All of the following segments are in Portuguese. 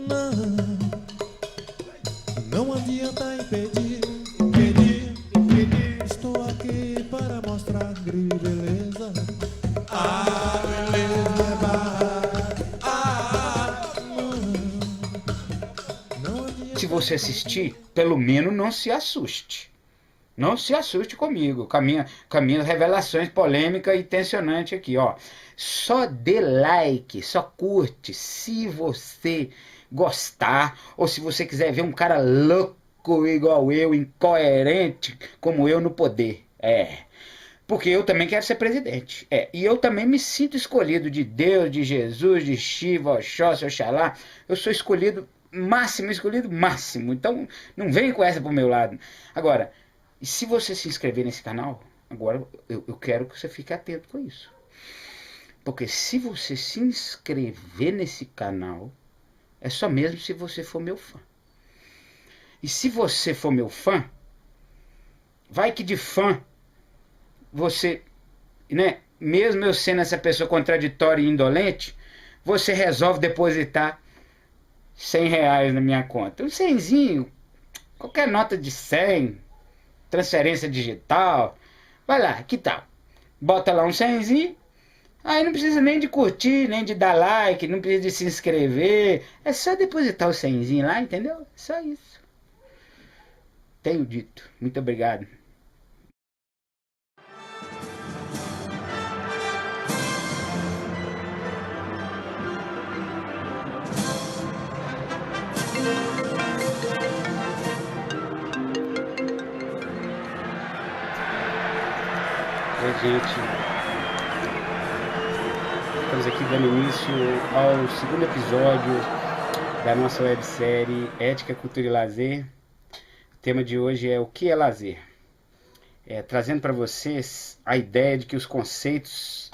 Não, não adianta impedir, pedir. Estou aqui para mostrar beleza. Ah, beleza é barra. Ah, não adianta. Se você assistir, pelo menos não se assuste. Não se assuste comigo, com as minhas revelações polêmicas e tensionantes aqui, ó. Só dê like, só curte, se você gostar, ou se você quiser ver um cara louco igual eu, incoerente como eu no poder. Porque eu também quero ser presidente. E eu também me sinto escolhido de Deus, de Jesus, de Shiva, Oxóssi, Oxalá. Eu sou escolhido máximo. Então, não vem com essa pro meu lado. Agora, e se você se inscrever nesse canal, agora eu quero que você fique atento com isso. Porque se você se inscrever nesse canal, é só mesmo se você for meu fã. E se você for meu fã, vai que de fã, você, né, mesmo eu sendo essa pessoa contraditória e indolente, você resolve depositar R$100 na minha conta. Um 100zinho, qualquer nota de 100, transferência digital, vai lá, que tal? Bota lá um 100zinho, aí não precisa nem de curtir, nem de dar like, não precisa de se inscrever, é só depositar o 100zinho lá, entendeu? Só isso. Tenho dito. Muito obrigado. Oi, gente. Estamos aqui dando início ao segundo episódio da nossa websérie Ética, Cultura e Lazer. O tema de hoje é o que é lazer? Trazendo para vocês a ideia de que os conceitos,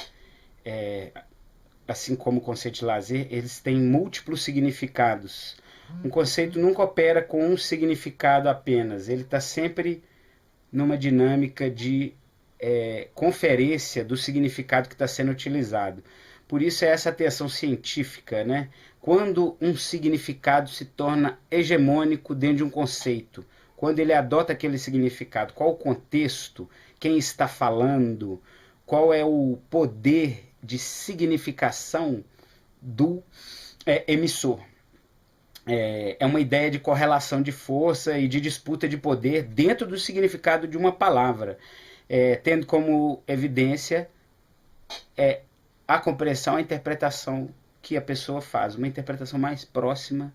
assim como o conceito de lazer, eles têm múltiplos significados. Um conceito nunca opera com um significado apenas, ele está sempre numa dinâmica de conferência do significado que está sendo utilizado. Por isso é essa atenção científica, né? Quando um significado se torna hegemônico dentro de um conceito, quando ele adota aquele significado, qual o contexto, quem está falando, qual é o poder de significação do emissor. É uma ideia de correlação de força e de disputa de poder dentro do significado de uma palavra, tendo como evidência a compreensão, a interpretação que a pessoa faz, uma interpretação mais próxima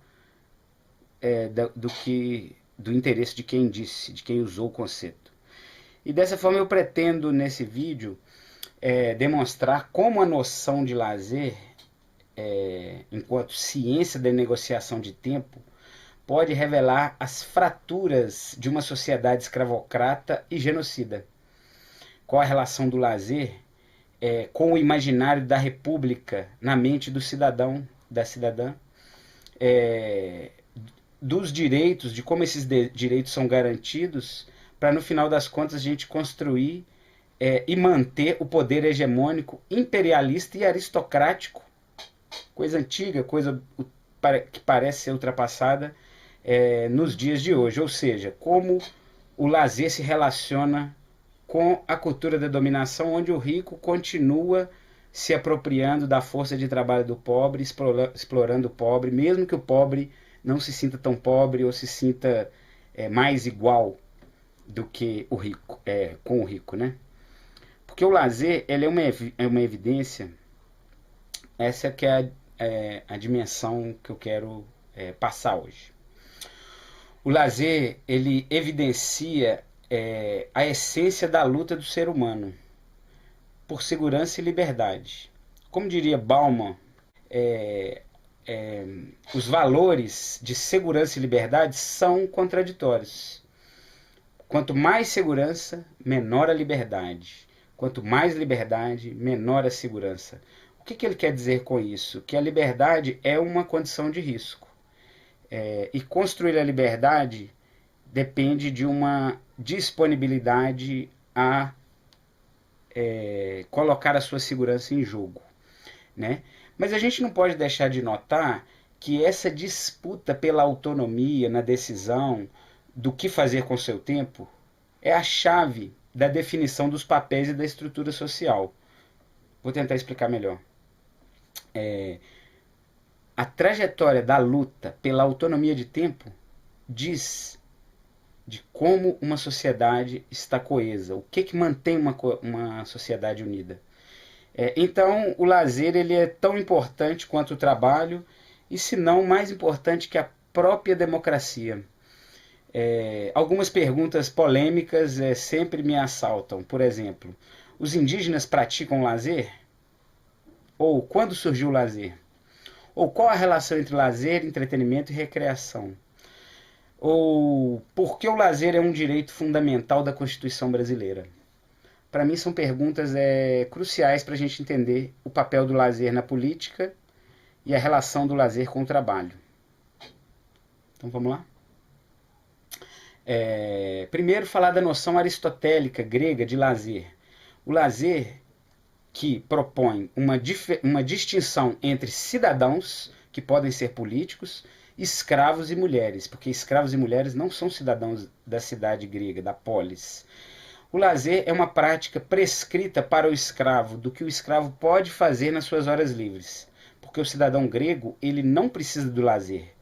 do interesse de quem disse, de quem usou o conceito. E dessa forma eu pretendo nesse vídeo demonstrar como a noção de lazer, enquanto ciência da negociação de tempo, pode revelar as fraturas de uma sociedade escravocrata e genocida. Qual a relação do lazer com o imaginário da república na mente do cidadão, da cidadã, dos direitos, de como esses direitos são garantidos, para no final das contas a gente construir e manter o poder hegemônico, imperialista e aristocrático, coisa antiga, coisa que parece ser ultrapassada nos dias de hoje. Ou seja, como o lazer se relaciona com a cultura da dominação, onde o rico continua se apropriando da força de trabalho do pobre, explorando o pobre, mesmo que o pobre não se sinta tão pobre ou se sinta mais igual do que o rico, com o rico, né? Porque o lazer, ele é uma evidência, essa que é a dimensão que eu quero passar hoje. O lazer, ele evidencia a essência da luta do ser humano por segurança e liberdade. Como diria Bauman, os valores de segurança e liberdade são contraditórios. Quanto mais segurança, menor a liberdade. Quanto mais liberdade, menor a segurança. O que ele quer dizer com isso? Que a liberdade é uma condição de risco. E construir a liberdade depende de uma disponibilidade a colocar a sua segurança em jogo. né? Mas a gente não pode deixar de notar que essa disputa pela autonomia na decisão do que fazer com o seu tempo é a chave da definição dos papéis e da estrutura social. Vou tentar explicar melhor. A trajetória da luta pela autonomia de tempo diz de como uma sociedade está coesa, o que mantém uma sociedade unida. Então, o lazer ele é tão importante quanto o trabalho, e se não mais importante que a própria democracia. Algumas perguntas polêmicas sempre me assaltam. Por exemplo, os indígenas praticam lazer? Ou quando surgiu o lazer? Ou qual a relação entre lazer, entretenimento e recreação? Ou por que o lazer é um direito fundamental da Constituição brasileira? Para mim são perguntas cruciais para a gente entender o papel do lazer na política e a relação do lazer com o trabalho. Então vamos lá? Primeiro falar da noção aristotélica grega de lazer. O lazer que propõe uma distinção entre cidadãos, que podem ser políticos, escravos e mulheres, porque escravos e mulheres não são cidadãos da cidade grega, da polis. O lazer é uma prática prescrita para o escravo do que o escravo pode fazer nas suas horas livres, porque o cidadão grego ele não precisa do lazer.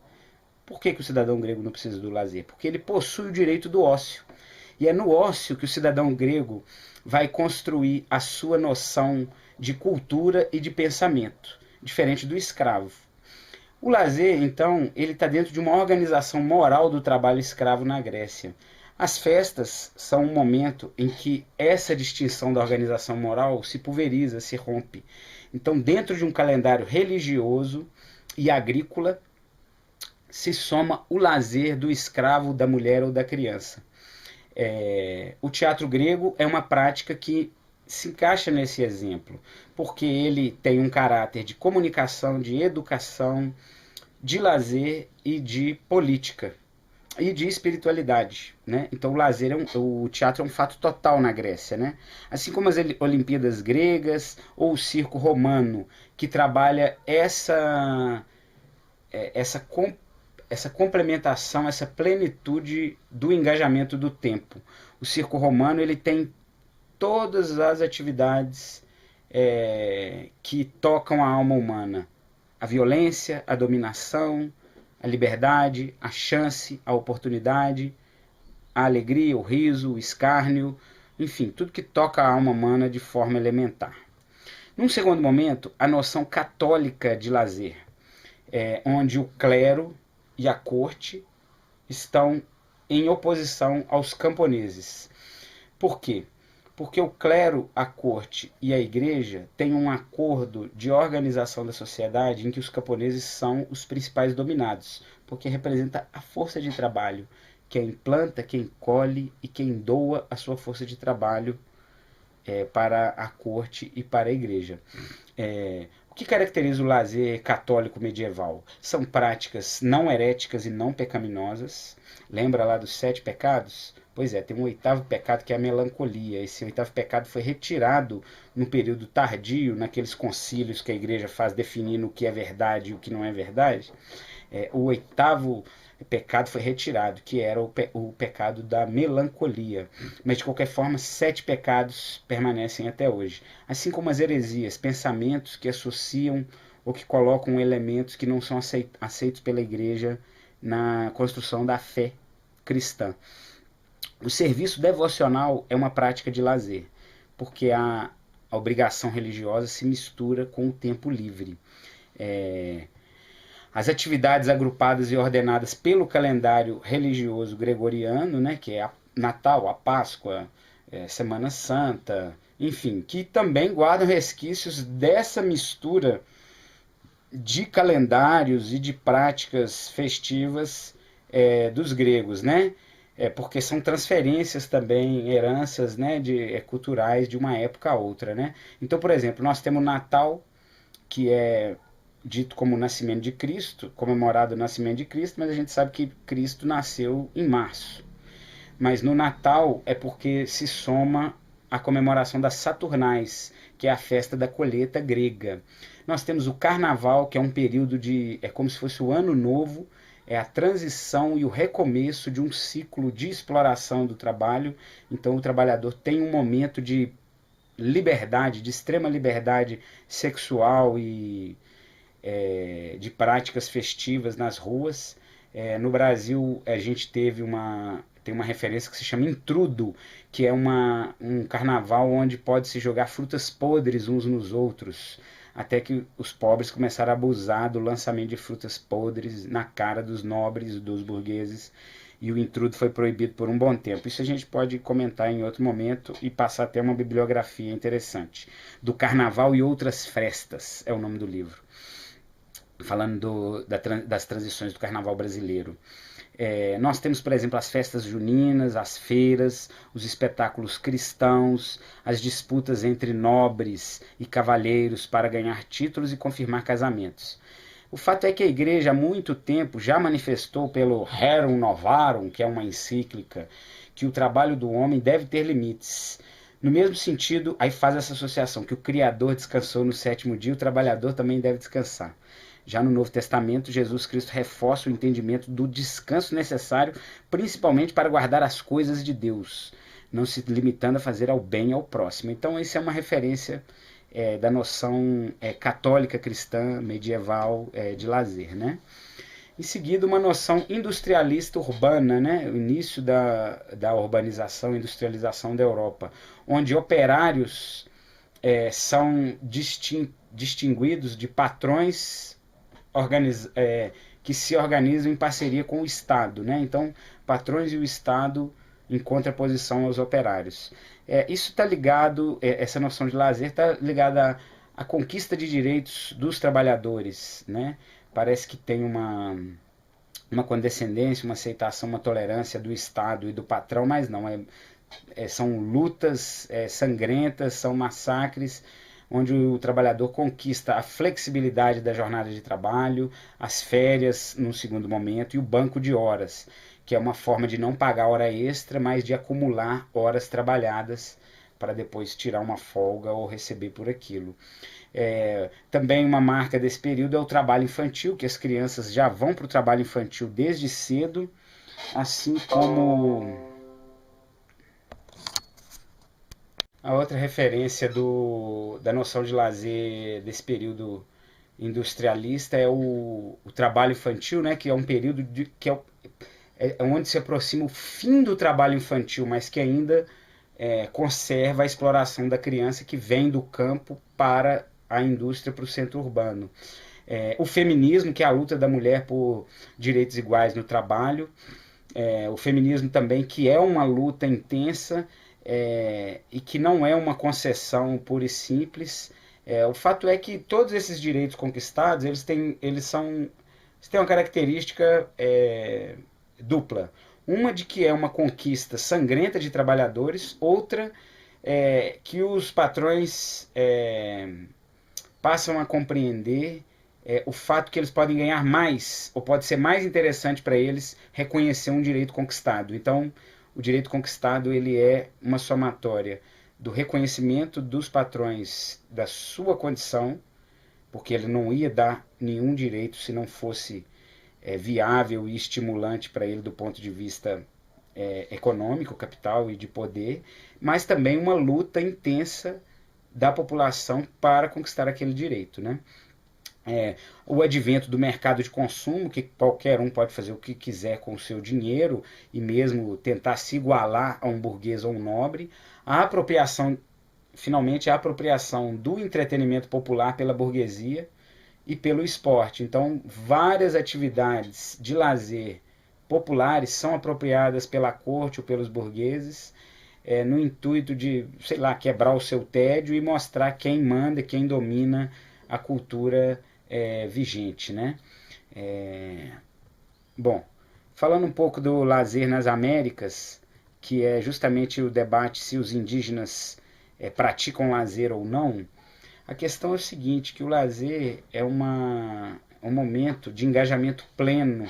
Por que o cidadão grego não precisa do lazer? Porque ele possui o direito do ócio. E é no ócio que o cidadão grego vai construir a sua noção de cultura e de pensamento, diferente do escravo. O lazer, então, ele está dentro de uma organização moral do trabalho escravo na Grécia. As festas são um momento em que essa distinção da organização moral se pulveriza, se rompe. Então, dentro de um calendário religioso e agrícola, se soma o lazer do escravo, da mulher ou da criança. O teatro grego é uma prática que se encaixa nesse exemplo, porque ele tem um caráter de comunicação, de educação, de lazer e de política e de espiritualidade, né? Então o teatro é um fato total na Grécia, né? Assim como as Olimpíadas gregas ou o circo romano, que trabalha essa complementação, essa plenitude do engajamento do tempo. O circo romano ele tem todas as atividades que tocam a alma humana. A violência, a dominação, a liberdade, a chance, a oportunidade, a alegria, o riso, o escárnio, enfim, tudo que toca a alma humana de forma elementar. Num segundo momento, a noção católica de lazer, onde o clero e a corte estão em oposição aos camponeses. Por quê? Porque o clero, a corte e a igreja têm um acordo de organização da sociedade em que os camponeses são os principais dominados, porque representa a força de trabalho, quem planta, quem colhe e quem doa a sua força de trabalho para a corte e para a igreja. O que caracteriza o lazer católico medieval? São práticas não heréticas e não pecaminosas. Lembra lá dos 7 pecados? Pois tem um 8º pecado que é a melancolia. Esse 8º pecado foi retirado no período tardio, naqueles concílios que a igreja faz definindo o que é verdade e o que não é verdade. O 8º pecado foi retirado, que era o pecado da melancolia. Mas de qualquer forma, 7 pecados permanecem até hoje. Assim como as heresias, pensamentos que associam ou que colocam elementos que não são aceitos pela igreja na construção da fé cristã. O serviço devocional é uma prática de lazer, porque a obrigação religiosa se mistura com o tempo livre. As atividades agrupadas e ordenadas pelo calendário religioso gregoriano, né, que é Natal, a Páscoa, Semana Santa, enfim, que também guardam resquícios dessa mistura de calendários e de práticas festivas dos gregos, né? Porque são transferências também, heranças, né, culturais de uma época a outra, né? Então, por exemplo, nós temos o Natal, que é dito como o nascimento de Cristo, comemorado o nascimento de Cristo, mas a gente sabe que Cristo nasceu em março. Mas no Natal é porque se soma a comemoração das Saturnais, que é a festa da colheita grega. Nós temos o Carnaval, que é um período é como se fosse o Ano Novo, é a transição e o recomeço de um ciclo de exploração do trabalho. Então o trabalhador tem um momento de liberdade, de extrema liberdade sexual e de práticas festivas nas ruas. No Brasil a gente tem uma referência que se chama Intrudo, que é um carnaval onde pode se jogar frutas podres uns nos outros, até que os pobres começaram a abusar do lançamento de frutas podres na cara dos nobres, dos burgueses, e o intrudo foi proibido por um bom tempo. Isso a gente pode comentar em outro momento e passar até uma bibliografia interessante. Do Carnaval e Outras Frestas é o nome do livro, falando das transições do Carnaval brasileiro. Nós temos, por exemplo, as festas juninas, as feiras, os espetáculos cristãos, as disputas entre nobres e cavalheiros para ganhar títulos e confirmar casamentos. O fato é que a igreja há muito tempo já manifestou pelo Rerum Novarum, que é uma encíclica, que o trabalho do homem deve ter limites. No mesmo sentido, aí faz essa associação, que o Criador descansou no sétimo dia, o trabalhador também deve descansar. Já no Novo Testamento, Jesus Cristo reforça o entendimento do descanso necessário, principalmente para guardar as coisas de Deus, não se limitando a fazer ao bem ao próximo. Então, isso é uma referência da noção católica cristã medieval de lazer, né? Em seguida, uma noção industrialista urbana, né? O início da urbanização, industrialização da Europa, onde operários são distinguidos de patrões que se organizam em parceria com o Estado, né? Então, patrões e o Estado em contraposição aos operários. Isso está ligado, essa noção de lazer está ligada à conquista de direitos dos trabalhadores, né? Parece que tem uma condescendência, uma aceitação, uma tolerância do Estado e do patrão, mas não, são lutas sangrentas, são massacres, onde o trabalhador conquista a flexibilidade da jornada de trabalho, as férias num segundo momento e o banco de horas, que é uma forma de não pagar hora extra, mas de acumular horas trabalhadas para depois tirar uma folga ou receber por aquilo. Também uma marca desse período é o trabalho infantil, que as crianças já vão para o trabalho infantil desde cedo, assim como a outra referência da noção de lazer desse período industrialista é o trabalho infantil, né, que é um período que é onde se aproxima o fim do trabalho infantil, mas que ainda conserva a exploração da criança que vem do campo para a indústria, para o centro urbano. O feminismo, que é a luta da mulher por direitos iguais no trabalho. O feminismo também, que é uma luta intensa e que não é uma concessão pura e simples. O fato é que todos esses direitos conquistados, eles têm uma característica dupla. Uma de que é uma conquista sangrenta de trabalhadores, outra que os patrões passam a compreender o fato que eles podem ganhar mais, ou pode ser mais interessante para eles reconhecer um direito conquistado. Então, o direito conquistado ele é uma somatória do reconhecimento dos patrões da sua condição, porque ele não ia dar nenhum direito se não fosse viável e estimulante para ele do ponto de vista econômico, capital e de poder, mas também uma luta intensa da população para conquistar aquele direito, né? O advento do mercado de consumo, que qualquer um pode fazer o que quiser com o seu dinheiro e mesmo tentar se igualar a um burguês ou um nobre, finalmente a apropriação do entretenimento popular pela burguesia e pelo esporte. Então, várias atividades de lazer populares são apropriadas pela corte ou pelos burgueses, no intuito de, sei lá, quebrar o seu tédio e mostrar quem manda, quem domina a cultura vigente, né? Bom, falando um pouco do lazer nas Américas, que é justamente o debate se os indígenas praticam lazer ou não, a questão é o seguinte, que o lazer é um momento de engajamento pleno,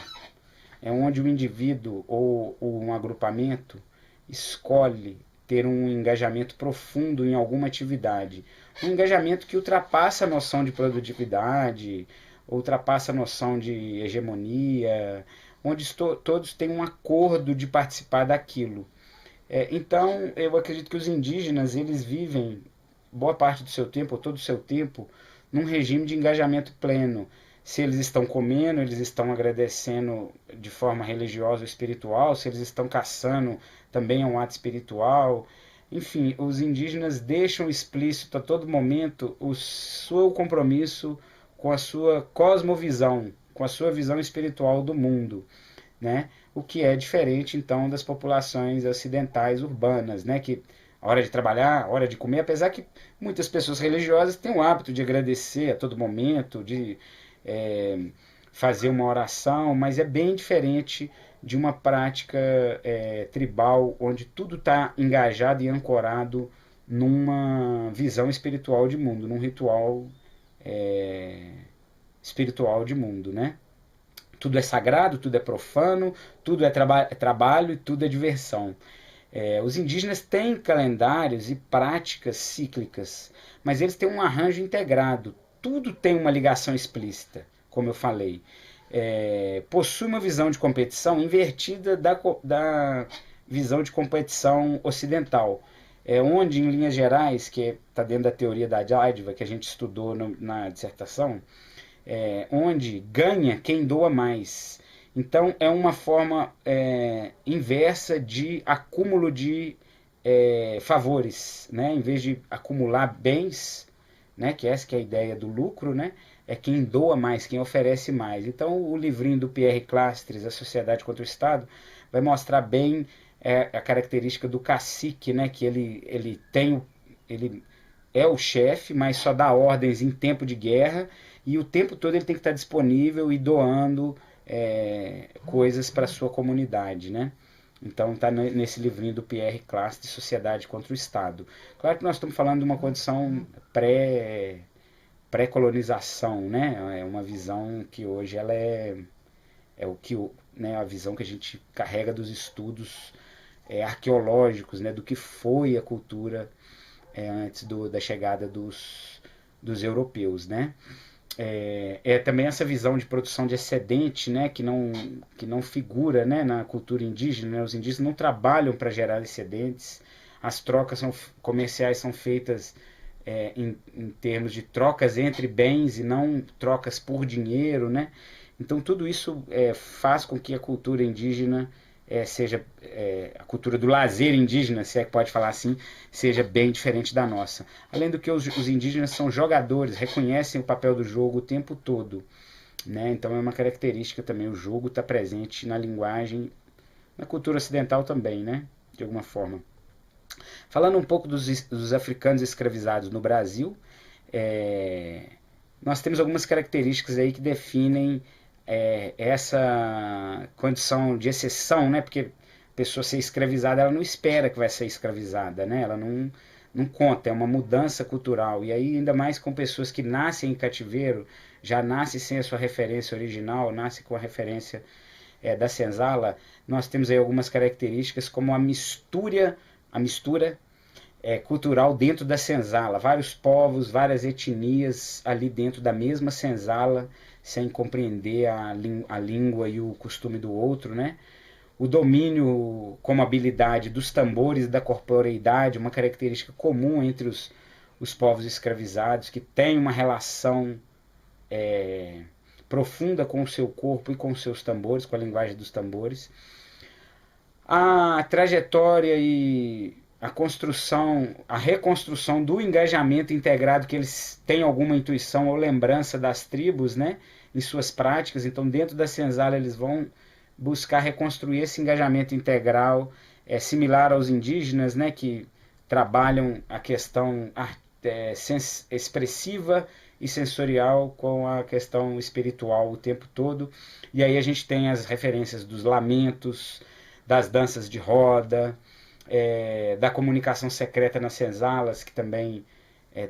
onde o indivíduo ou um agrupamento escolhe ter um engajamento profundo em alguma atividade. Um engajamento que ultrapassa a noção de produtividade, ultrapassa a noção de hegemonia, onde todos têm um acordo de participar daquilo. Então, eu acredito que os indígenas, eles vivem boa parte do seu tempo, ou todo o seu tempo, num regime de engajamento pleno. Se eles estão comendo, eles estão agradecendo de forma religiosa ou espiritual, se eles estão caçando, também é um ato espiritual. Enfim, os indígenas deixam explícito a todo momento o seu compromisso com a sua cosmovisão, com a sua visão espiritual do mundo, né? O que é diferente, então, das populações ocidentais urbanas, né? Que a hora de trabalhar, a hora de comer, apesar que muitas pessoas religiosas têm o hábito de agradecer a todo momento, de fazer uma oração, mas é bem diferente de uma prática tribal, onde tudo está engajado e ancorado numa visão espiritual de mundo, num ritual espiritual de mundo, né? Tudo é sagrado, tudo é profano, tudo é trabalho e tudo é diversão. Os indígenas têm calendários e práticas cíclicas, mas eles têm um arranjo integrado. Tudo tem uma ligação explícita, como eu falei. Possui uma visão de competição invertida da visão de competição ocidental, onde, em linhas gerais, que está dentro da teoria da Jaiva, que a gente estudou na dissertação, onde ganha quem doa mais. Então, é uma forma inversa de acúmulo de favores, né? Em vez de acumular bens, né? Que essa que é a ideia do lucro, né? É quem doa mais, quem oferece mais. Então, o livrinho do Pierre Clastres, A Sociedade contra o Estado, vai mostrar bem a característica do cacique, né? Que ele é o chefe, mas só dá ordens em tempo de guerra, e o tempo todo ele tem que estar disponível e doando coisas para a sua comunidade, né? Então está nesse livrinho do Pierre Clastres, Sociedade contra o Estado. Claro que nós estamos falando de uma condição pré-colonização, né? É uma visão que hoje ela é o que, né, a visão que a gente carrega dos estudos arqueológicos, né? Do que foi a cultura antes da chegada dos europeus, né? Também essa visão de produção de excedente, né, que não figura, né, na cultura indígena, né? Os indígenas não trabalham para gerar excedentes, as trocas comerciais são feitas em termos de trocas entre bens e não trocas por dinheiro, né? Então tudo isso faz com que a cultura indígena seja a cultura do lazer indígena, se é que pode falar assim, seja bem diferente da nossa. Além do que os indígenas são jogadores, reconhecem o papel do jogo o tempo todo, né? Então é uma característica também, o jogo está presente na linguagem, na cultura ocidental também, né? De alguma forma. Falando um pouco dos africanos escravizados no Brasil, nós temos algumas características aí que definem essa condição de exceção, né? Porque a pessoa ser escravizada, ela não espera que vai ser escravizada, né? Ela não conta, é uma mudança cultural. E aí, ainda mais com pessoas que nascem em cativeiro, já nascem sem a sua referência original, nascem com a referência da senzala, nós temos aí algumas características como a mistura cultural dentro da senzala, vários povos, várias etnias ali dentro da mesma senzala, sem compreender a língua e o costume do outro, né? O domínio como habilidade dos tambores e da corporeidade, uma característica comum entre os povos escravizados, que tem uma relação profunda com o seu corpo e com os seus tambores, com a linguagem dos tambores. A trajetória e a construção, a reconstrução do engajamento integrado, que eles têm alguma intuição ou lembrança das tribos, né, em suas práticas. Então, dentro da senzala, eles vão buscar reconstruir esse engajamento integral, similar aos indígenas, né, que trabalham a questão expressiva e sensorial com a questão espiritual o tempo todo. E aí a gente tem as referências dos lamentos, das danças de roda, da comunicação secreta nas senzalas, que também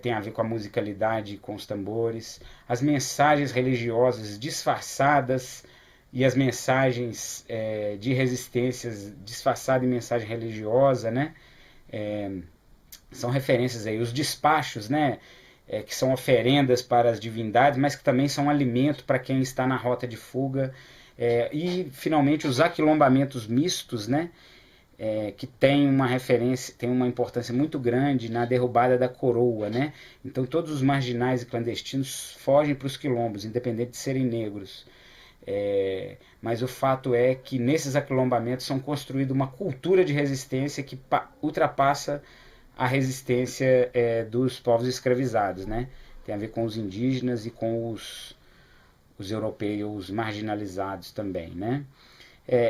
tem a ver com a musicalidade, com os tambores, as mensagens religiosas disfarçadas e as mensagens de resistências disfarçadas em mensagem religiosa, né? São referências aí. Os despachos, né? Que são oferendas para as divindades, mas que também são alimento para quem está na rota de fuga. E, finalmente, os aquilombamentos mistos, né? Que tem uma referência, tem uma importância muito grande na derrubada da coroa, né? Então todos os marginais e clandestinos fogem para os quilombos, independente de serem negros. Mas o fato é que nesses aquilombamentos são construída uma cultura de resistência que ultrapassa a resistência dos povos escravizados, né? Tem a ver com os indígenas e com os europeus marginalizados também, né?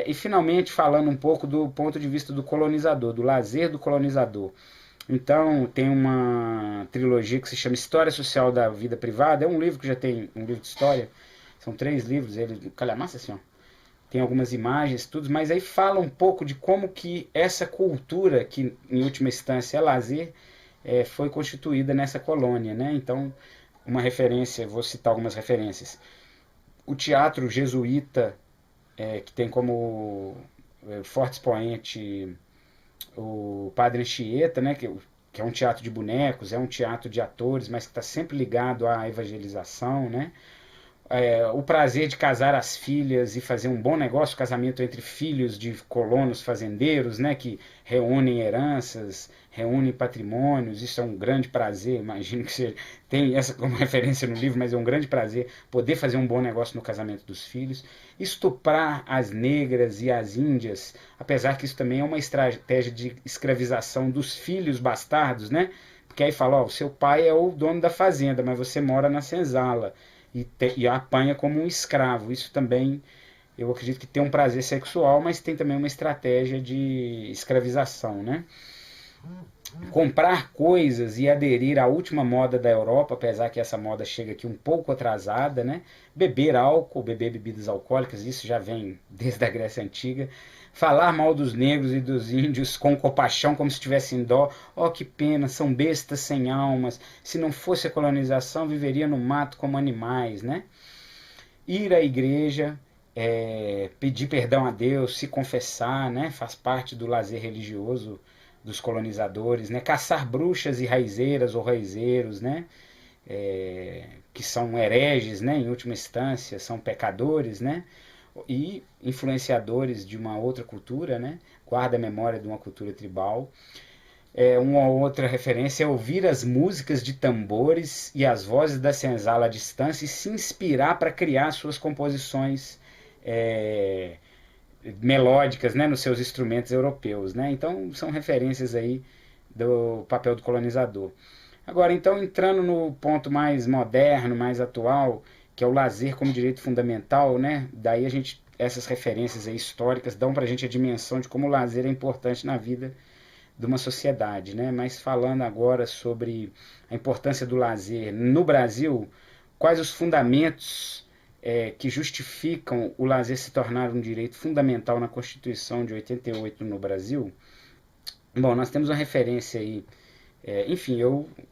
E finalmente falando um pouco do ponto de vista do colonizador, do lazer do colonizador. Então tem uma trilogia que se chama História Social da Vida Privada, é um livro que já tem, um livro de história, são 3 livros, ele calhamaça assim, ó. Tem algumas imagens, tudo, mas aí fala um pouco de como que essa cultura, que em última instância é lazer, foi constituída nessa colônia, né? Então, uma referência, vou citar algumas referências. O teatro jesuíta, que tem como forte expoente o Padre Anchieta, né, que é um teatro de bonecos, é um teatro de atores, mas que está sempre ligado à evangelização, né? O prazer de casar as filhas e fazer um bom negócio, casamento entre filhos de colonos fazendeiros, né, que reúnem heranças, reúnem patrimônios, isso é um grande prazer, imagino que você tem essa como referência no livro, mas é um grande prazer poder fazer um bom negócio no casamento dos filhos. Estuprar as negras e as índias, apesar que isso também é uma estratégia de escravização dos filhos bastardos, né? Porque aí fala, ó, o seu pai é o dono da fazenda, mas você mora na senzala e apanha como um escravo. Isso também, eu acredito que tem um prazer sexual, mas tem também uma estratégia de escravização, né? Comprar coisas e aderir à última moda da Europa, apesar que essa moda chega aqui um pouco atrasada, né? Beber álcool, beber bebidas alcoólicas, isso já vem desde a Grécia Antiga. Falar mal dos negros e dos índios com compaixão, como se tivessem dó. Oh, que pena, são bestas sem almas. Se não fosse a colonização, viveria no mato como animais, né? Ir à igreja, pedir perdão a Deus, se confessar, né? Faz parte do lazer religioso dos colonizadores, né? Caçar bruxas e raizeiras ou raizeiros, né? Que são hereges, né? Em última instância, são pecadores, né? E influenciadores de uma outra cultura, né? Guarda a memória de uma cultura tribal. Uma outra referência é ouvir as músicas de tambores e as vozes da senzala à distância e se inspirar para criar suas composições melódicas, né, nos seus instrumentos europeus, né? Então são referências aí do papel do colonizador. Agora, então, entrando no ponto mais moderno, mais atual, que é o lazer como direito fundamental, né? Daí essas referências aí históricas dão pra gente a dimensão de como o lazer é importante na vida de uma sociedade, né? Mas falando agora sobre a importância do lazer no Brasil, quais os fundamentos que justificam o lazer se tornar um direito fundamental na Constituição de 88 no Brasil? Bom, nós temos uma referência aí. Enfim,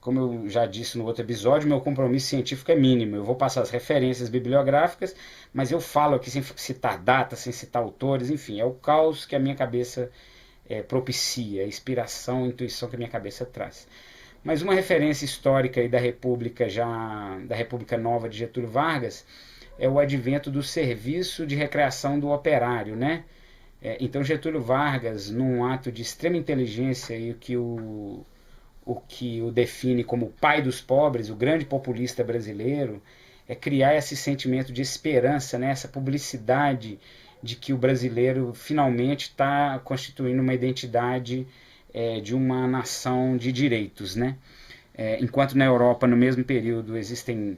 como eu já disse no outro episódio, meu compromisso científico é mínimo. Eu vou passar as referências bibliográficas, mas eu falo aqui sem citar datas, sem citar autores, enfim, é o caos que a minha cabeça propicia, a inspiração, a intuição que a minha cabeça traz. Mas uma referência histórica aí da República Nova de Getúlio Vargas é o advento do serviço de recreação do operário, né? Então Getúlio Vargas, num ato de extrema inteligência e o que o define como o pai dos pobres, o grande populista brasileiro, é criar esse sentimento de esperança, né? Essa publicidade de que o brasileiro finalmente está constituindo uma identidade de uma nação de direitos, né? Enquanto na Europa, no mesmo período, existem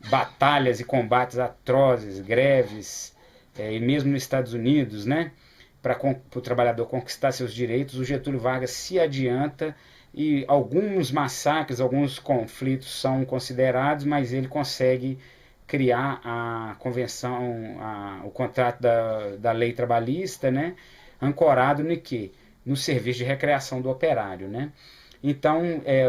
batalhas e combates atrozes, greves, e mesmo nos Estados Unidos, né? Para o trabalhador conquistar seus direitos, o Getúlio Vargas se adianta e alguns massacres, alguns conflitos são considerados, mas ele consegue criar a convenção, o contrato da lei trabalhista, né, ancorado no quê? No serviço de recreação do operário, né? Então,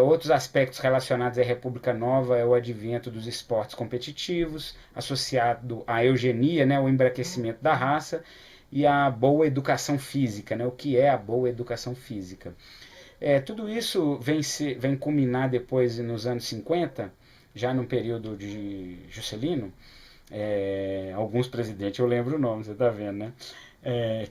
outros aspectos relacionados à República Nova é o advento dos esportes competitivos, associado à eugenia, né, o embranquecimento da raça, e a boa educação física, né? O que é a boa educação física? Tudo isso vem culminar depois nos anos 50, já no período de Juscelino, alguns presidentes, eu lembro o nome, você está vendo, né?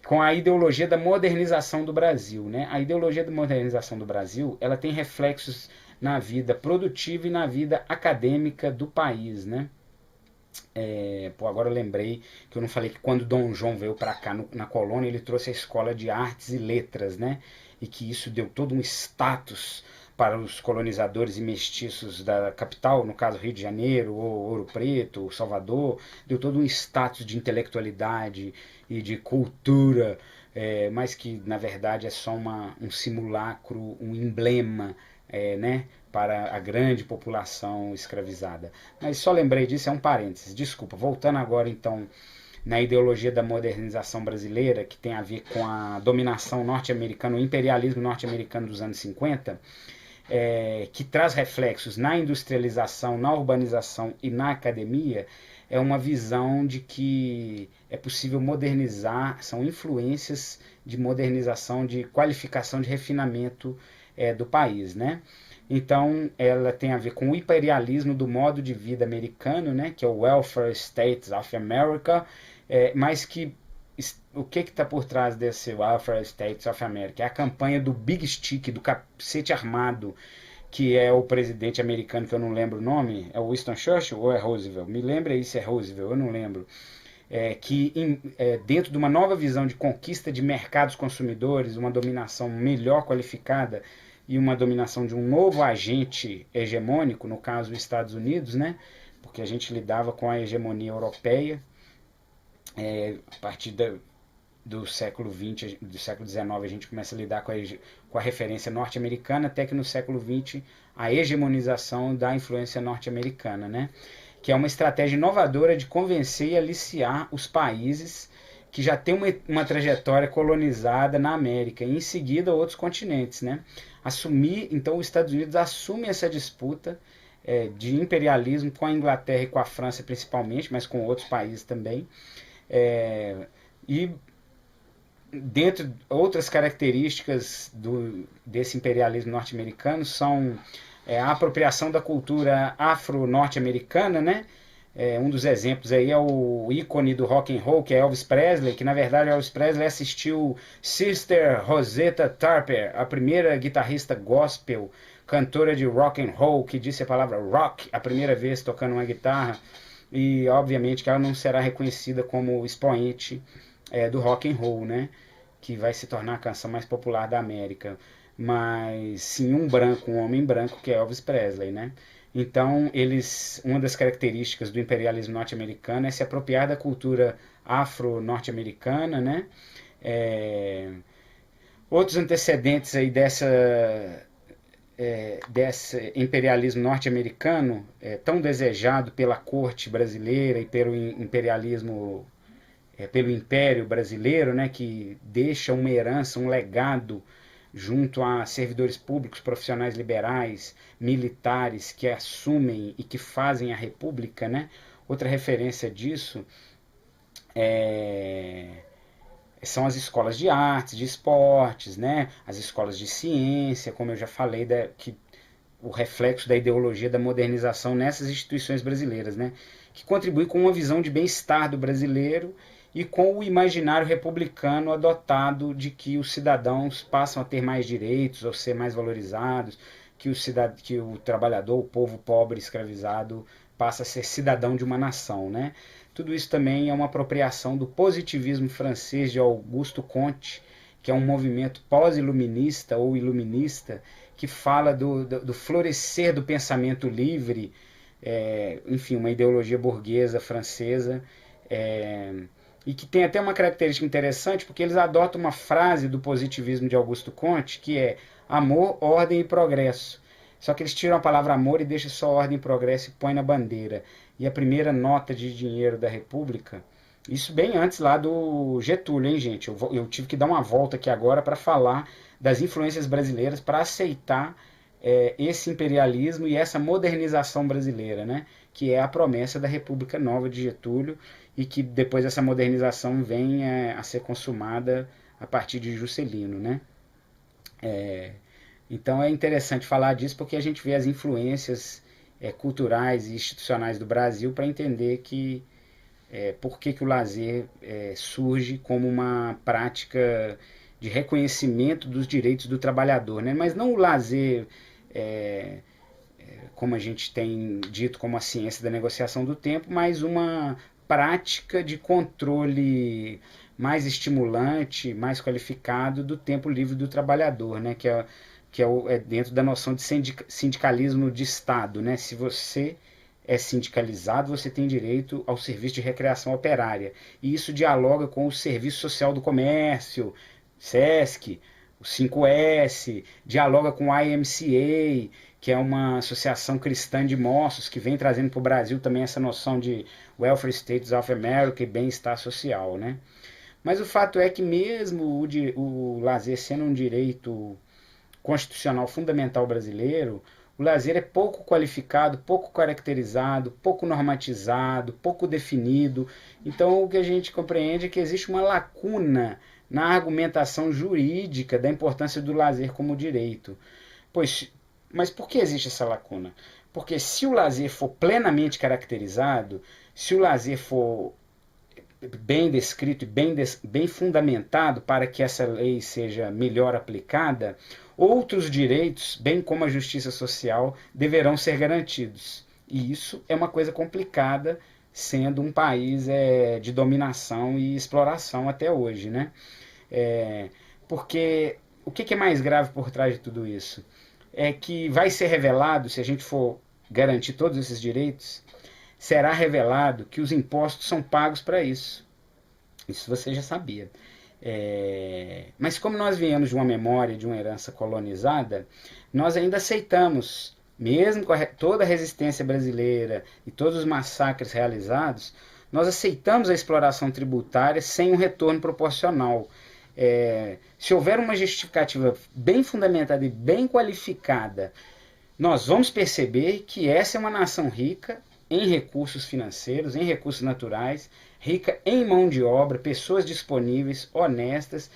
Com a ideologia da modernização do Brasil, né? A ideologia da modernização do Brasil, ela tem reflexos na vida produtiva e na vida acadêmica do país, né? Agora eu lembrei que eu não falei que quando Dom João veio para cá na colônia, ele trouxe a escola de artes e letras, né? E que isso deu todo um status para os colonizadores e mestiços da capital, no caso Rio de Janeiro, ou Ouro Preto, ou Salvador, deu todo um status de intelectualidade e de cultura, mas que na verdade é só um simulacro, um emblema, né, para a grande população escravizada. Mas só lembrei disso, é um parênteses, desculpa. Voltando agora então na ideologia da modernização brasileira, que tem a ver com a dominação norte-americana, o imperialismo norte-americano dos anos 50, que traz reflexos na industrialização, na urbanização e na academia, é uma visão de que é possível modernizar, são influências de modernização, de qualificação, de refinamento do país, né? Então, ela tem a ver com o imperialismo do modo de vida americano, né, que é o Welfare States of America, mas que o que está por trás desse Welfare States of America? É a campanha do Big Stick, do cacete armado, que é o presidente americano, que eu não lembro o nome, é o Winston Churchill ou é Roosevelt? Me lembra aí se é Roosevelt, eu não lembro. Dentro de uma nova visão de conquista de mercados consumidores, uma dominação melhor qualificada e uma dominação de um novo agente hegemônico, no caso os Estados Unidos, né? Porque a gente lidava com a hegemonia europeia, a partir do século XX, do século XIX, a gente começa a lidar com a referência norte-americana, até que no século XX a hegemonização da influência norte-americana, né? Que é uma estratégia inovadora de convencer e aliciar os países que já têm uma trajetória colonizada na América e em seguida outros continentes, né? Então os Estados Unidos assumem essa disputa de imperialismo com a Inglaterra e com a França principalmente, mas com outros países também, e dentro outras características desse imperialismo norte-americano são a apropriação da cultura afro-norte-americana, né? Um dos exemplos aí é o ícone do rock and roll, que é Elvis Presley, que na verdade Elvis Presley assistiu Sister Rosetta Tarper, a primeira guitarrista gospel, cantora de rock and roll, que disse a palavra rock a primeira vez tocando uma guitarra, e obviamente que ela não será reconhecida como expoente do rock and roll, né? Que vai se tornar a canção mais popular da América, mas sim um homem branco, que é Elvis Presley, né? Então, uma das características do imperialismo norte-americano é se apropriar da cultura afro-norte-americana, né? Outros antecedentes aí desse imperialismo norte-americano, tão desejado pela corte brasileira e pelo imperialismo, pelo império brasileiro, né? Que deixa uma herança, um legado junto a servidores públicos, profissionais liberais, militares que assumem e que fazem a república, né? Outra referência disso são as escolas de artes, de esportes, né? As escolas de ciência, como eu já falei, que o reflexo da ideologia da modernização nessas instituições brasileiras, né? Que contribui com uma visão de bem-estar do brasileiro e com o imaginário republicano adotado de que os cidadãos passam a ter mais direitos ou ser mais valorizados, que o trabalhador, o povo pobre escravizado, passa a ser cidadão de uma nação, né? Tudo isso também é uma apropriação do positivismo francês de Auguste Comte, que é um movimento pós-iluminista ou iluminista, que fala do florescer do pensamento livre, enfim, uma ideologia burguesa francesa, e que tem até uma característica interessante, porque eles adotam uma frase do positivismo de Auguste Comte, que é amor, ordem e progresso. Só que eles tiram a palavra amor e deixam só ordem e progresso e põem na bandeira. E a primeira nota de dinheiro da República, isso bem antes lá do Getúlio, hein, gente? Eu tive que dar uma volta aqui agora para falar das influências brasileiras para aceitar esse imperialismo e essa modernização brasileira, né? Que é a promessa da República Nova de Getúlio, e que depois essa modernização vem a ser consumada a partir de Juscelino, né? Então é interessante falar disso porque a gente vê as influências culturais e institucionais do Brasil para entender que por que o lazer surge como uma prática de reconhecimento dos direitos do trabalhador, né? Mas não o lazer como a gente tem dito como a ciência da negociação do tempo, mas uma prática de controle mais estimulante, mais qualificado do tempo livre do trabalhador, né? Que é dentro da noção de sindicalismo de Estado, né? Se você é sindicalizado, você tem direito ao serviço de recreação operária. E isso dialoga com o Serviço Social do Comércio, SESC, o 5S, dialoga com a IMCA, que é uma associação cristã de moços, que vem trazendo para o Brasil também essa noção de Welfare States of America e bem-estar social, né? Mas o fato é que mesmo o lazer sendo um direito constitucional fundamental brasileiro, o lazer é pouco qualificado, pouco caracterizado, pouco normatizado, pouco definido. Então o que a gente compreende é que existe uma lacuna na argumentação jurídica da importância do lazer como direito. Mas por que existe essa lacuna? Porque se o lazer for plenamente caracterizado, se o lazer for bem descrito e bem fundamentado para que essa lei seja melhor aplicada, outros direitos, bem como a justiça social, deverão ser garantidos. E isso é uma coisa complicada, sendo um país de dominação e exploração até hoje, né? Porque o que é mais grave por trás de tudo isso? É que vai ser revelado, se a gente for garantir todos esses direitos, será revelado que os impostos são pagos para isso. Isso você já sabia. Mas como nós viemos de uma memória, de uma herança colonizada, nós ainda aceitamos, mesmo com toda a resistência brasileira e todos os massacres realizados, nós aceitamos a exploração tributária sem um retorno proporcional. Se houver uma justificativa bem fundamentada e bem qualificada, nós vamos perceber que essa é uma nação rica em recursos financeiros, em recursos naturais, rica em mão de obra, pessoas disponíveis, honestas,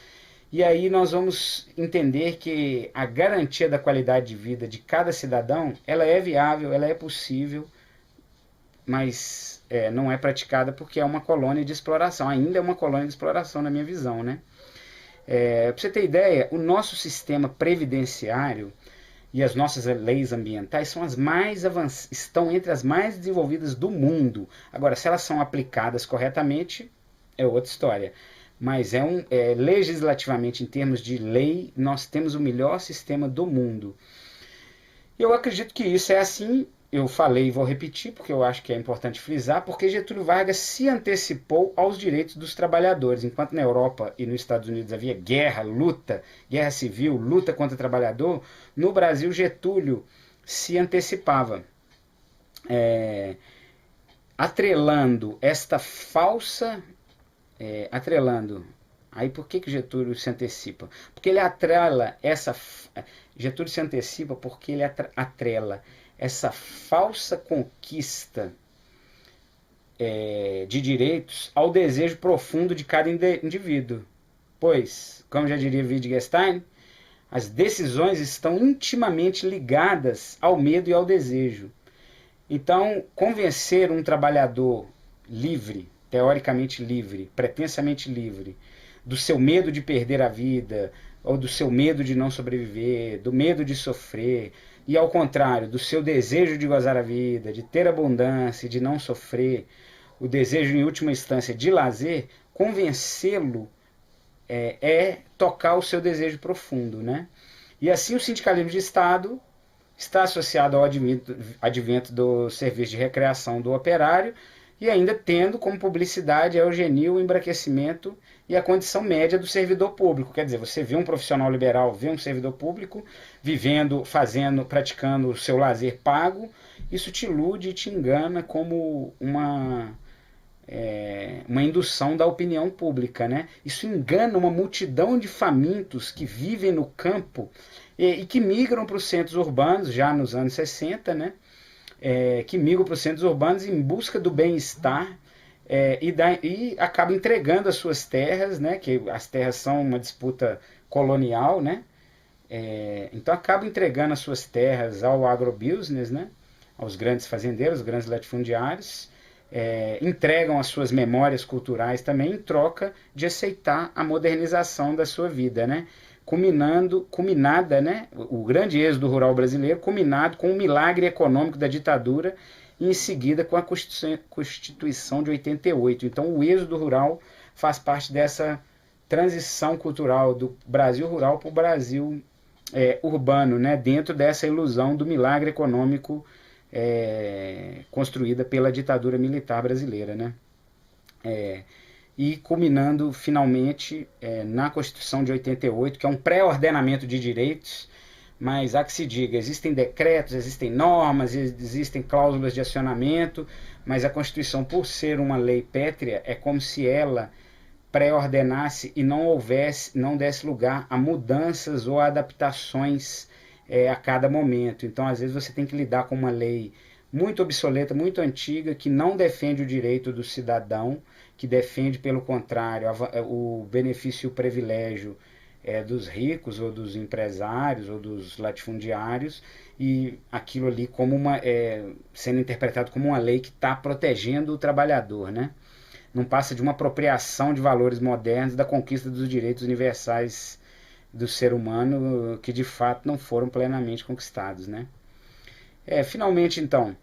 e aí nós vamos entender que a garantia da qualidade de vida de cada cidadão, ela é viável, ela é possível, mas não é praticada porque é uma colônia de exploração, ainda é uma colônia de exploração na minha visão, né? Para você ter ideia, o nosso sistema previdenciário e as nossas leis ambientais são estão entre as mais desenvolvidas do mundo. Agora, se elas são aplicadas corretamente, é outra história. Mas legislativamente, em termos de lei, nós temos o melhor sistema do mundo. Eu acredito que isso é assim. Eu falei e vou repetir, porque eu acho que é importante frisar, porque Getúlio Vargas se antecipou aos direitos dos trabalhadores. Enquanto na Europa e nos Estados Unidos havia guerra, luta, guerra civil, luta contra o trabalhador, no Brasil Getúlio se antecipava, atrelando esta falsa... Aí por que Getúlio se antecipa? Porque ele atrela Getúlio se antecipa porque ele atrela essa falsa conquista de direitos ao desejo profundo de cada indivíduo. Pois, como já diria Wittgenstein, as decisões estão intimamente ligadas ao medo e ao desejo. Então, convencer um trabalhador livre, teoricamente livre, pretensamente livre, do seu medo de perder a vida, ou do seu medo de não sobreviver, do medo de sofrer, e ao contrário, do seu desejo de gozar a vida, de ter abundância, de não sofrer, o desejo em última instância de lazer, convencê-lo tocar o seu desejo profundo, né? E assim o sindicalismo de Estado está associado ao advento do serviço de recreação do operário e ainda tendo como publicidade a eugenia, o embranquecimento e a condição média do servidor público. Quer dizer, você vê um profissional liberal, vê um servidor público vivendo, praticando o seu lazer pago, isso te ilude e te engana como uma indução da opinião pública, né? Isso engana uma multidão de famintos que vivem no campo e que migram para os centros urbanos, já nos anos 60, né? Que migram para os centros urbanos em busca do bem-estar e acabam entregando as suas terras, né? Que as terras são uma disputa colonial, né? Então acaba entregando as suas terras ao agrobusiness, né? Aos grandes fazendeiros, grandes latifundiários, entregam as suas memórias culturais também em troca de aceitar a modernização da sua vida, né? Culminada, né? O grande êxodo rural brasileiro, culminado com o milagre econômico da ditadura e em seguida com a Constituição de 88. Então o êxodo rural faz parte dessa transição cultural do Brasil rural para o Brasil urbano, né? Dentro dessa ilusão do milagre econômico construída pela ditadura militar brasileira, né? E culminando finalmente na Constituição de 88, que é um pré-ordenamento de direitos, mas há que se diga, existem decretos, existem normas, existem cláusulas de acionamento, mas a Constituição, por ser uma lei pétrea, é como se ela pré-ordenasse e não desse lugar a mudanças ou adaptações a cada momento. Então, às vezes, você tem que lidar com uma lei muito obsoleta, muito antiga, que não defende o direito do cidadão, que defende, pelo contrário, o benefício e o privilégio dos ricos, ou dos empresários, ou dos latifundiários, e aquilo ali sendo interpretado como uma lei que está protegendo o trabalhador, né? Não passa de uma apropriação de valores modernos da conquista dos direitos universais do ser humano, que de fato não foram plenamente conquistados, né? Finalmente, então,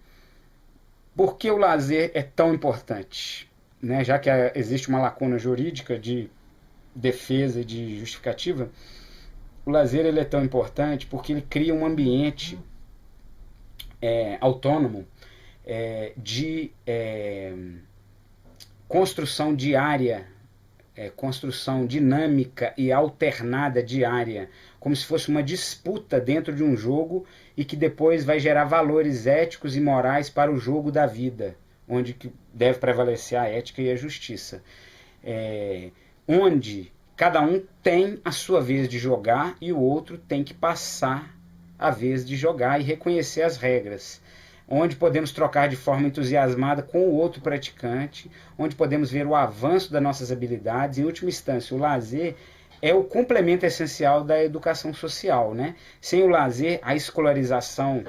por que o lazer é tão importante? Né? Já que existe uma lacuna jurídica de defesa e de justificativa, o lazer ele é tão importante porque ele cria um ambiente autônomo de construção diária, construção dinâmica e alternada diária, como se fosse uma disputa dentro de um jogo e que depois vai gerar valores éticos e morais para o jogo da vida, onde deve prevalecer a ética e a justiça. Onde cada um tem a sua vez de jogar e o outro tem que passar a vez de jogar e reconhecer as regras. Onde podemos trocar de forma entusiasmada com o outro praticante, onde podemos ver o avanço das nossas habilidades. Em última instância, o lazer é o complemento essencial da educação social, né? Sem o lazer, a escolarização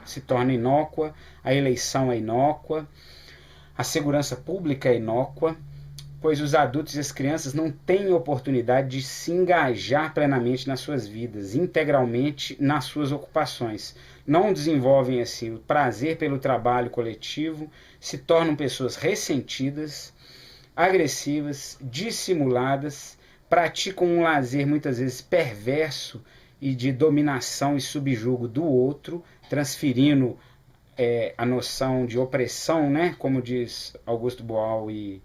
se torna inócua, a eleição é inócua, a segurança pública é inócua, pois os adultos e as crianças não têm oportunidade de se engajar plenamente nas suas vidas, integralmente nas suas ocupações. Não desenvolvem assim o prazer pelo trabalho coletivo, se tornam pessoas ressentidas, agressivas, dissimuladas, praticam um lazer muitas vezes perverso e de dominação e subjugo do outro, transferindo a noção de opressão, né? Como diz Augusto Boal, e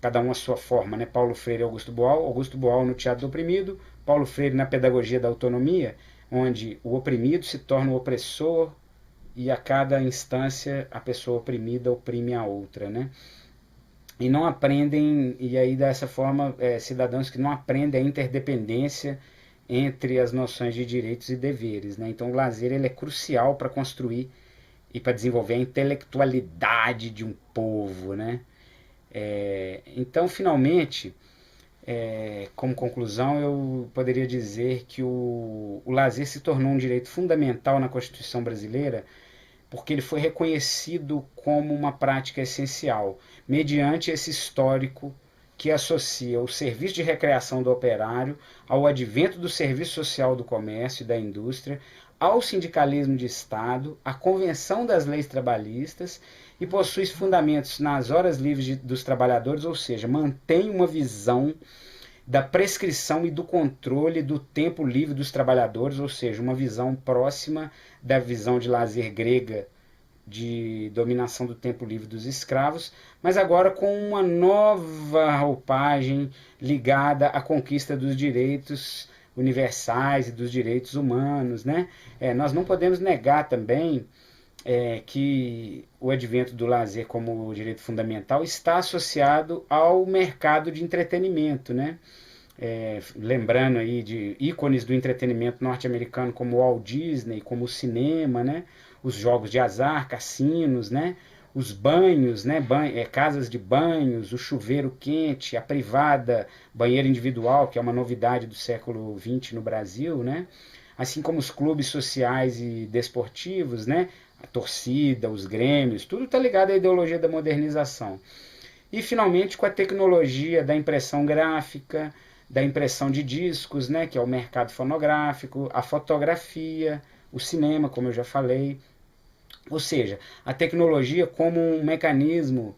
cada um a sua forma, né? Paulo Freire e Augusto Boal no Teatro do Oprimido, Paulo Freire na Pedagogia da Autonomia, onde o oprimido se torna o opressor e a cada instância a pessoa oprimida oprime a outra, né? E não aprendem, e aí dessa forma, cidadãos que não aprendem a interdependência entre as noções de direitos e deveres, né? Então o lazer ele é crucial para construir e para desenvolver a intelectualidade de um povo, né? Então, finalmente, como conclusão, eu poderia dizer que o lazer se tornou um direito fundamental na Constituição brasileira porque ele foi reconhecido como uma prática essencial, mediante esse histórico que associa o serviço de recreação do operário ao advento do serviço social do comércio e da indústria, ao sindicalismo de Estado, à convenção das leis trabalhistas e possui fundamentos nas horas livres dos trabalhadores, ou seja, mantém uma visão da prescrição e do controle do tempo livre dos trabalhadores, ou seja, uma visão próxima da visão de lazer grega de dominação do tempo livre dos escravos, mas agora com uma nova roupagem ligada à conquista dos direitos universais e dos direitos humanos, né? Nós não podemos negar também que o advento do lazer como direito fundamental está associado ao mercado de entretenimento, né? Lembrando aí de ícones do entretenimento norte-americano como o Walt Disney, como o cinema, né? Os jogos de azar, cassinos, né? os banhos, né, casas de banhos, o chuveiro quente, a privada, banheiro individual, que é uma novidade do século XX no Brasil, né, assim como os clubes sociais e desportivos, né, a torcida, os grêmios, tudo está ligado à ideologia da modernização. E finalmente com a tecnologia da impressão gráfica, da impressão de discos, né, que é o mercado fonográfico, a fotografia, o cinema, como eu já falei. Ou seja, a tecnologia como um mecanismo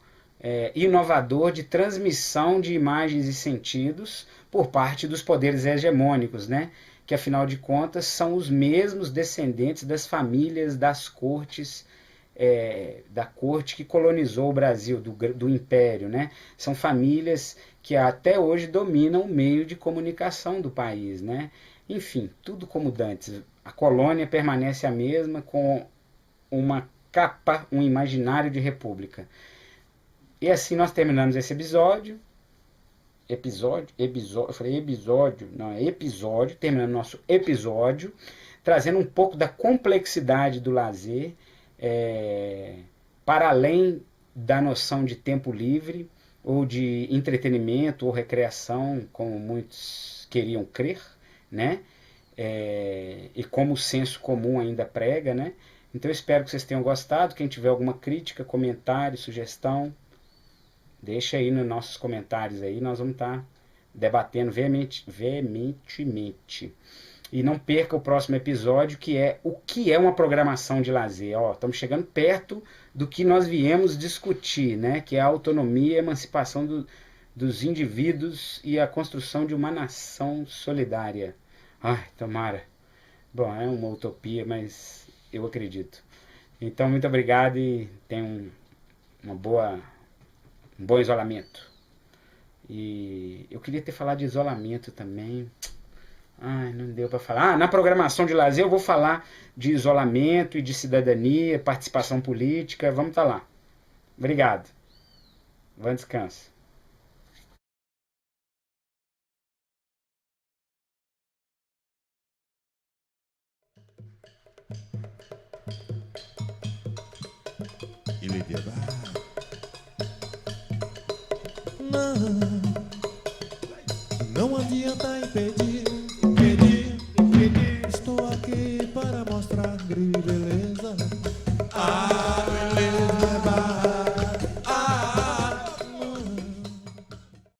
inovador de transmissão de imagens e sentidos por parte dos poderes hegemônicos, né? Que afinal de contas são os mesmos descendentes das famílias das cortes, da corte que colonizou o Brasil, do Império, né? São famílias que até hoje dominam o meio de comunicação do país, né? Enfim, tudo como dantes. A colônia permanece a mesma, com uma capa, um imaginário de república. E assim nós terminamos esse episódio, eu falei episódio, não, é episódio, terminando nosso episódio, trazendo um pouco da complexidade do lazer, para além da noção de tempo livre, ou de entretenimento, ou recreação, como muitos queriam crer, né? E como o senso comum ainda prega, né? Então eu espero que vocês tenham gostado. Quem tiver alguma crítica, comentário, sugestão, deixa aí nos nossos comentários aí, nós vamos estar debatendo veementemente. E não perca o próximo episódio, que é o que é uma programação de lazer. Estamos chegando perto do que nós viemos discutir, né? Que é a autonomia e a emancipação dos indivíduos e a construção de uma nação solidária. Ai, tomara. Bom, é uma utopia, mas eu acredito. Então, muito obrigado e tenham um bom isolamento. E eu queria ter falado de isolamento também. Ai, não deu para falar. Na programação de lazer eu vou falar de isolamento e de cidadania, participação política. Vamos estar lá. Obrigado. Bom descanso. Ele é verdade. Não adianta impedir. Estou aqui para mostrar brilho.